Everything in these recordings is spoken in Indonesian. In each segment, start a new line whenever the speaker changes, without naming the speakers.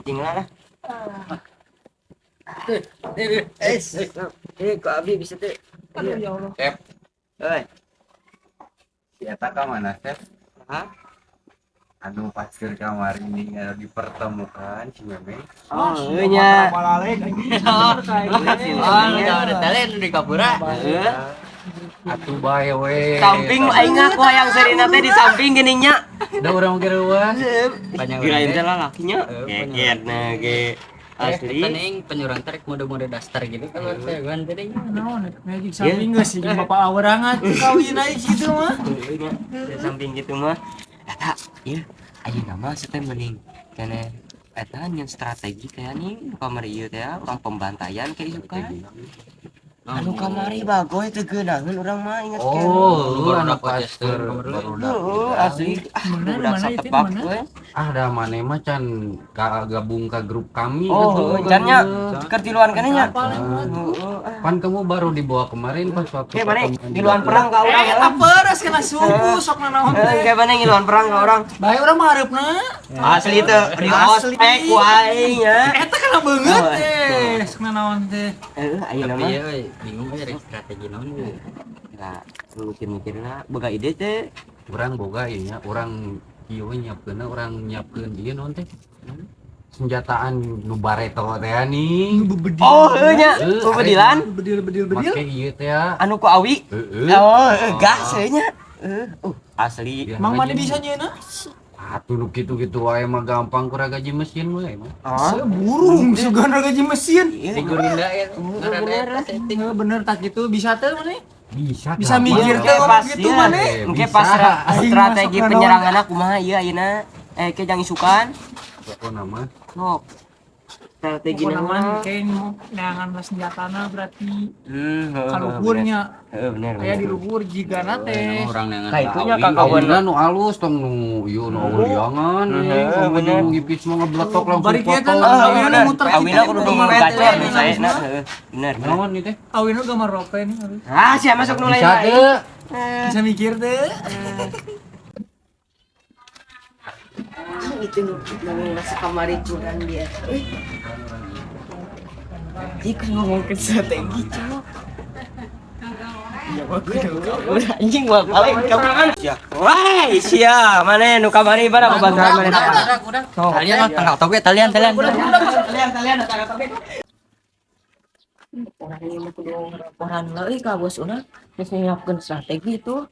cicing lah. Kok abi bisa tuh?
Aduh ya Allah.
Sep,
Oi.
si Eta ka mana, Sep?
Hah?
Anu pasir kamar ini dipertemukan si Meme.
Oh, nya.
Malalek.
Oh, ada talent di kapura.
Atuh bae we.
Samping aing aku hayang serina teh di samping geningnya.
Da urang ge reuas.
Kirain teh lah lakinya. Geget na ge. Asli.
Tening penyuran tarik mode-mode daster gitu kan teh kan teh.
Naon magic samping geus sih bapak awerangan kawin aja gitu mah.
Di samping gitu mah. Eta, ieu ayeuna mah teh mending keneh eta yang strategi teh nih kamari ieu teh urang pembantaian ke isukan. Anu kamari bagoy teu geunaheun urang mah inget ke.
Oh,
Baru
anak
dapat
pasir barudak.
Asli.
Mana
Udah
itu
satebak
mana?
we.
Ah, da maneh mah can gabung ke grup kami
Oh, carnya kertiluan kana nya.
Pan kamu baru dibawa kemarin pas waktu
Kayak mana
pertemuan di
ngiluan
Batu.
perang ka urang.
Eta peres kena suku sok nanaon teh.
Kayak mana ngiluan perang ka urang.
Bae urang mah hareupna.
Asli teu di
Asli.
ospek wae nya.
Eta kena beungeut
Oh,
teh. Sok nanaon teh.
Ayeuna
Tapi
mah
ya bingung aja rek strategi naon ge.
Nah, mikir-mikirna boga ide teh.
Urang boga ieu nya, urang ieu nyiapkeun, urang nyiapkeun ieu naon teh? Senjataan nu bareto teh nih.
Oh, nya. Pembedilan
Bedil.
Make ieu teh ya.
anu ku awi.
Heeh.
Oh, gas nya. Asli.
Mang mana bisa nyeuna?
Atuh nu kitu-kitu wae mah gampang kurang gaji mesin we mah.
Oh,
Burung sugana gaji mesin.
Di Gurinda ya.
bener.
Bener tak gitu bisa teh mana?
Bisa.
Bisa
gampang.
mikir
Engke
teh
pas
gitu
ieu,
mana?
engke
Bisa.
pas
Aing
strategi
masuk
penyeranganna kumaha ieu ayeuna. Ke jang isukan.
Apa nama?
Sok. Strategi
Pokoknya mah
nama.
kayak neangan senjatana berarti
Heeh.
kaluhurnya
Bener.
aya di luhur jigana teh.
Orang dengan
Kayak itunya
awi.
Kang Kawan.
Awalnya nu alus tong nu ieu nu awliangan
Heeh, bener.
bener. Nu ngipis mah ngebletok langsung
Bari kieu kan
potong.
awina nu muter
Awina kudu gacor di saena. Bener.
Naon ieu teh?
Awina gambar rope nih harus.
Sia masuk nu lain.
Bisa teu.
Bisa mikir teh.
Itu masuk kamari kurang dia. Ikut ngomong ke strategi cuma. Ya anjing mah paling kamu. Wah, sia mana nu kamari bara babagan mana.
Kalian mah tanggal toge talian.
Kalian datang ke orang ini mah kudu laporan leuy ka bos urang. Geus nyiapkeun strategi itu.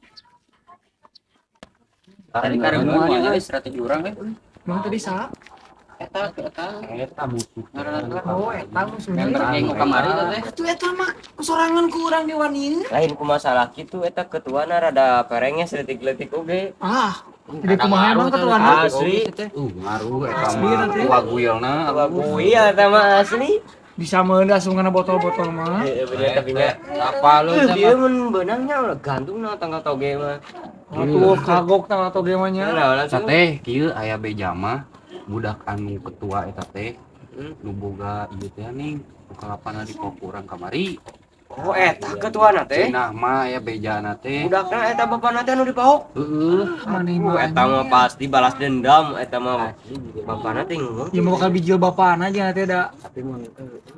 Tadi kareng moal strategi urang we.
Mang tadi saha?
Eta
musuh.
Oh, eta musuhnya.
yang terkengku kamari teh.
Atuh eta mah sorangan ku urang di wani.
Lain ku masalah kitu eta ketuana rada perengnya seletik-letik oge.
Ah, jadi kumaha emang ketuaan
Asli.
Ngaruh eta
Asli
mah
nanti.
waguyelna.
Iya eta mah asli.
bisa meundas asungana botol-botol mah.
Bener tapi nya
Apa lu
dia mun beunangnya gantung na tanggal toge mah.
Atuh kagok tang atau ge mah nya.
Sateh kieu aya beja mah budak anu ketua eta teh nu boga ieu teh ning kalapana di kurang kamari.
Oh eta ketuana teh.
Cenah mah aya bejana teh.
Budakna eta bapana teh anu dipahok.
Heeh.
Mani mah.
Eta mah pasti balas dendam eta mah. Bapana teh ngomong.
Ya mau bakal bijil bapana aja nanti ada.
Tapi mun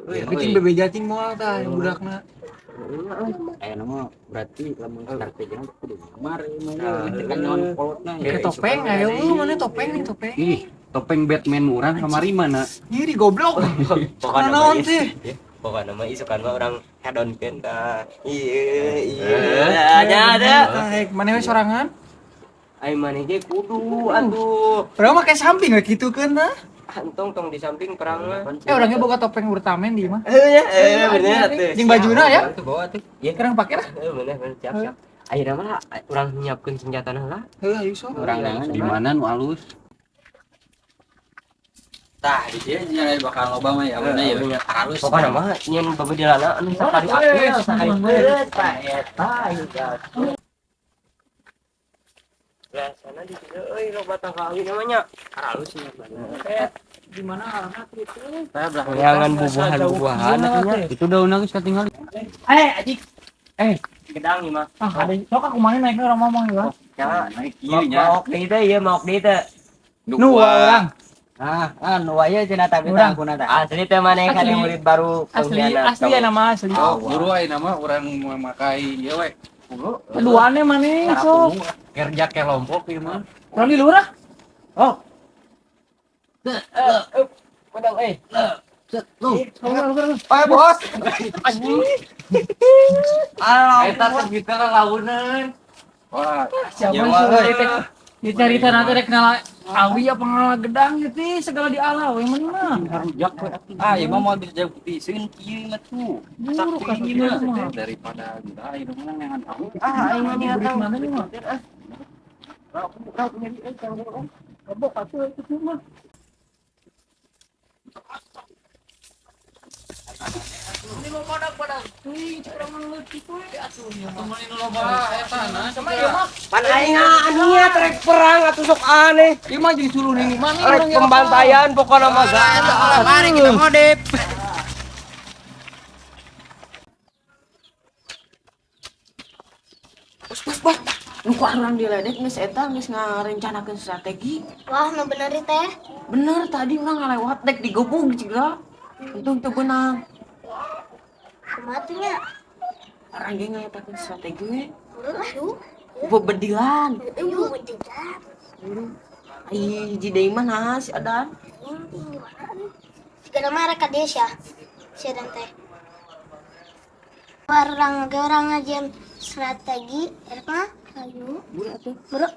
Bikin bebe jating moal tah yang budakna.
aya nama berarti lamun strategina kudu kamari mah kan naon polotna
Kayak topeng ayo lu mana topeng nih topeng.
Ih, topeng Batman urang kamari mana?
Nyiri goblok.
Pokokna
Naon
mah
teh?
Pokokna mah isukan mah urang hedonkeun ka. Iya ada.
Mana we sorangan?
Ai maneh ge kudu atuh.
Urang mah kayak samping we kitukeun tah.
Antong tong di samping perang mah.
Orangnya boga topeng urtamen di mah.
Bener atuh.
Jeung bajuna ya.
itu bawa tuh
Ieu
Kerang pake lah.
bener siap. Ayeuna mah urang nyiapkeun senjatana lah.
Heuh ayo sok.
orang dengan
Di mana nu alus?
tah di dia nya bakal loba mah ya bener ya harus
Pokokna mah nyen babedilana anu sakali aktif sahareun ta eta ieu. Biasana di dieu euy loba tangkawi namanya. Harus nya bener.
Di mana alamat itu?
saya belah
Jangan bubuhan atunya.
Itu daunna geus katinggal.
Ajik.
Gedang ieu mah.
Ah, ada sok aku mana naiknya orang ngomong ya.
Ya,
naik kieu nya
maok deui teh ieu maok deui teh.
Nu orang.
Anu aya cenah tapi
Urang.
aku nata.
Asli teh maneh kan
Asli.
yang murid baru
Asli
pengkhianat
asli ya
kamu.
nama asli.
Oh, guru ayeuna mah urang memakai ieu we. Guru.
Keduane maneh sok.
Kerja kelompok ieu mah.
Urang di lurah.
Oh,
Padang
Bos.
Eta teh kita launan.
Wah,
Siapa
ieu
sih
mah euy.
teh? Di cerita nanti rek ngala awi apa ngala gedang gitu segala di alau yang mana?
Harujak we.
ieu mah mau dijauhin kieu mah tuh.
Buruk kan
Sakti
ini
mah
mah.
daripada kita ieu mah ngan tahu.
Aing mah nih
Berit mana nih mah? Ini mau pada wih kurang leutik we atuh nya.
Temenin loba eta na.
Sama ieu mah
Pan aing niat rek perang atuh sok aneh.
ieu mah jadi suruh nih mana
Rek pembantaian pokokna mah
Mari kita ngodep.
Wah, nu ku urang diledek geus eta geus ngarencanakeun strategi.
Wah, nu bener ieu teh.
Bener tadi urang ngalewat dek digobung ciga. Untung teu beunang.
Kumaha tuh nya?
Urang ge ngayatakeun strategi we.
Aduh.
Bebedilan.
Aduh, bener.
Ai hiji deui mah naha si Adan.
Jika nama rek kades ya. Si dan teh. Orang ngajian strategi, rek mah. Ayo.
Buru atuh.
Bro.